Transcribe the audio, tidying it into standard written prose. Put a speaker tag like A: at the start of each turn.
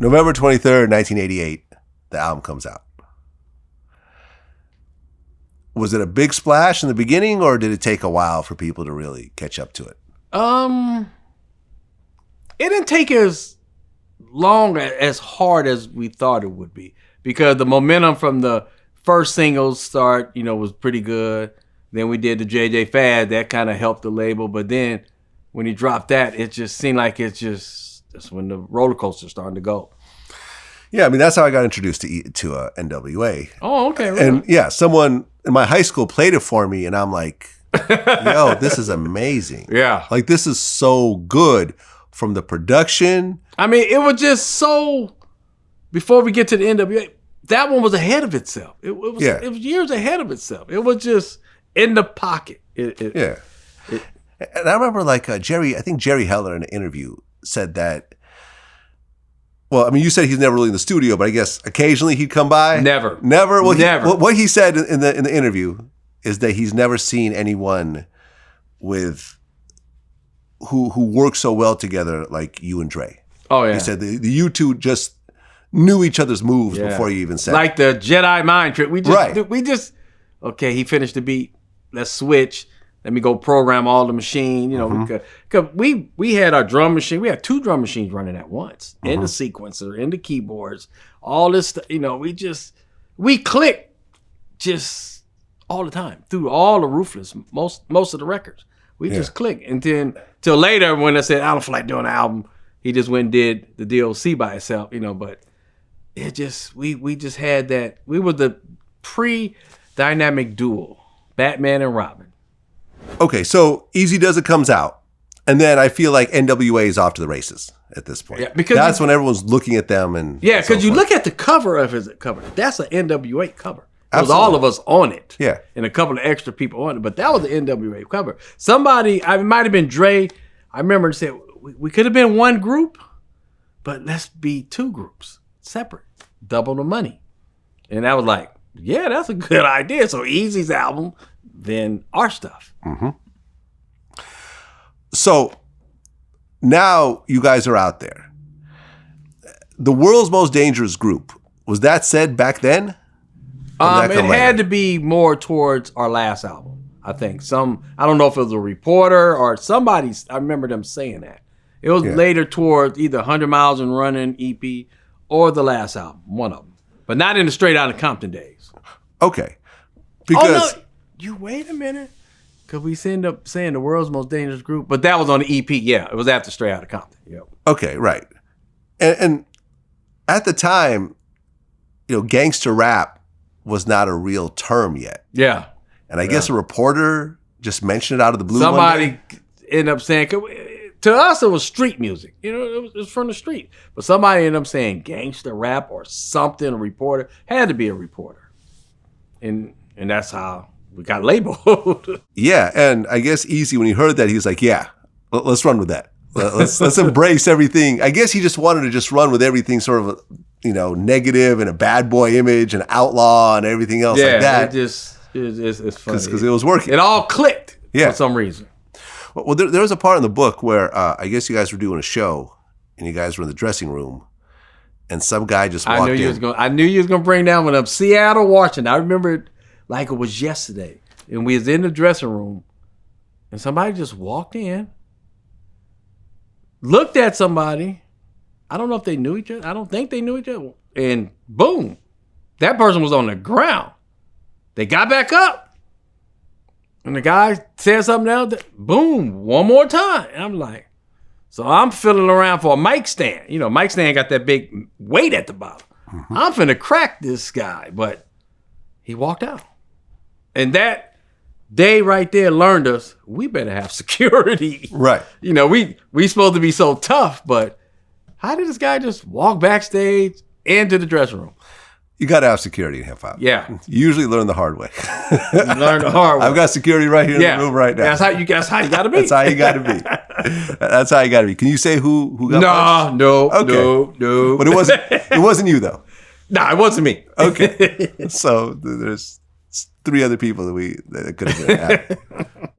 A: November 23rd, 1988, the album comes out. Was it a big splash in the beginning, or did it take a while for people to really catch up to it?
B: It didn't take as long, as hard as we thought it would be, because the momentum from the first singles start, was pretty good. Then we did the JJ Fad, that kind of helped the label. But then when he dropped that, it just seemed like that's when the roller coaster starting to go.
A: Yeah, I mean, that's how I got introduced to NWA.
B: Oh, okay. Really?
A: And yeah, someone in my high school played it for me, and I'm like, yo, this is amazing.
B: Yeah.
A: Like, this is so good from the production.
B: I mean, it was just so, before we get to the NWA, that one was ahead of itself. It was years ahead of itself. It was just in the pocket.
A: And I remember like I think Jerry Heller in an interview said that, well, I mean, you said he's never really in the studio, but I guess occasionally he'd come by.
B: Never.
A: Well,
B: never.
A: What he said in the interview is that he's never seen anyone with who works so well together like you and Dre.
B: Oh yeah.
A: He said the you two just knew each other's moves before you even said
B: like the Jedi mind trick. We just okay, he finished the beat. Let's switch. Let me go program all the machine. Because we had our drum machine. We had 2 drum machines running at once. In the sequencer, in the keyboards, all this stuff. We clicked just all the time through all the Ruthless, most of the records. We just clicked. And then till later when I said I don't feel like doing an album, he just went and did the DOC by itself, but it just we just had that. We were the pre-dynamic duo, Batman and Robin.
A: Okay, so Easy Does It comes out, and then I feel like NWA is off to the races at this point.
B: Yeah, because
A: that's when everyone's looking at them and
B: because you look at the cover of his cover. That's an NWA cover. It was
A: Absolutely.
B: all of us on it.
A: Yeah,
B: and a couple of extra people on it, but that was the NWA cover. Somebody, it might have been Dre. I remember said we could have been one group, but let's be 2 groups separate, double the money, and I was like, yeah, that's a good idea. So Easy's album, then our stuff.
A: So now you guys are out there. The world's most dangerous group, was that said back then?
B: It had to be more towards our last album. I think I don't know if it was a reporter or somebody. I remember them saying that. It was later towards either 100 Miles and Running EP or the last album, one of them, but not in the Straight Outta Compton days.
A: Okay, because
B: you wait a minute, because we end up saying the world's most dangerous group, but that was on the EP. Yeah, it was after Straight Outta Compton. Yeah.
A: Okay, right, and at the time, gangster rap was not a real term yet.
B: Yeah.
A: And I guess a reporter just mentioned it out of the blue.
B: Somebody ended up saying, to us, it was street music. It was from the street. But somebody ended up saying gangster rap or something, a reporter. Had to be a reporter. And that's how we got labeled.
A: Yeah, and I guess Easy, when he heard that, he was like, yeah, let's run with that. Let's embrace everything. I guess he just wanted to just run with everything sort of, negative and a bad boy image and outlaw and everything else like that.
B: It's funny.
A: Because it was working.
B: It all clicked for some reason.
A: Well, there was a part in the book where I guess you guys were doing a show and you guys were in the dressing room and some guy just walked in.
B: I knew you was going to bring down one of Seattle, Washington. I remember it like it was yesterday. And we was in the dressing room and somebody just walked in, looked at somebody. I don't know if they knew each other. I don't think they knew each other. And boom, that person was on the ground. They got back up. And the guy said something else. Boom, one more time. And I'm like, so I'm fiddling around for a mic stand. Mic stand got that big weight at the bottom. Mm-hmm. I'm finna crack this guy. But he walked out. And that day right there learned us, we better have security.
A: Right.
B: We supposed to be so tough, but how did this guy just walk backstage into the dressing room?
A: You got to have security in hip hop.
B: Yeah.
A: You usually learn the hard way.
B: Learn the hard way.
A: I've got security right here in the room right now.
B: That's how you got to be.
A: That's how you got to be. That's how you got to be. Can you say who got punched?
B: No.
A: But it wasn't you though.
B: No, it wasn't me.
A: Okay. So there's 3 other people that could have been.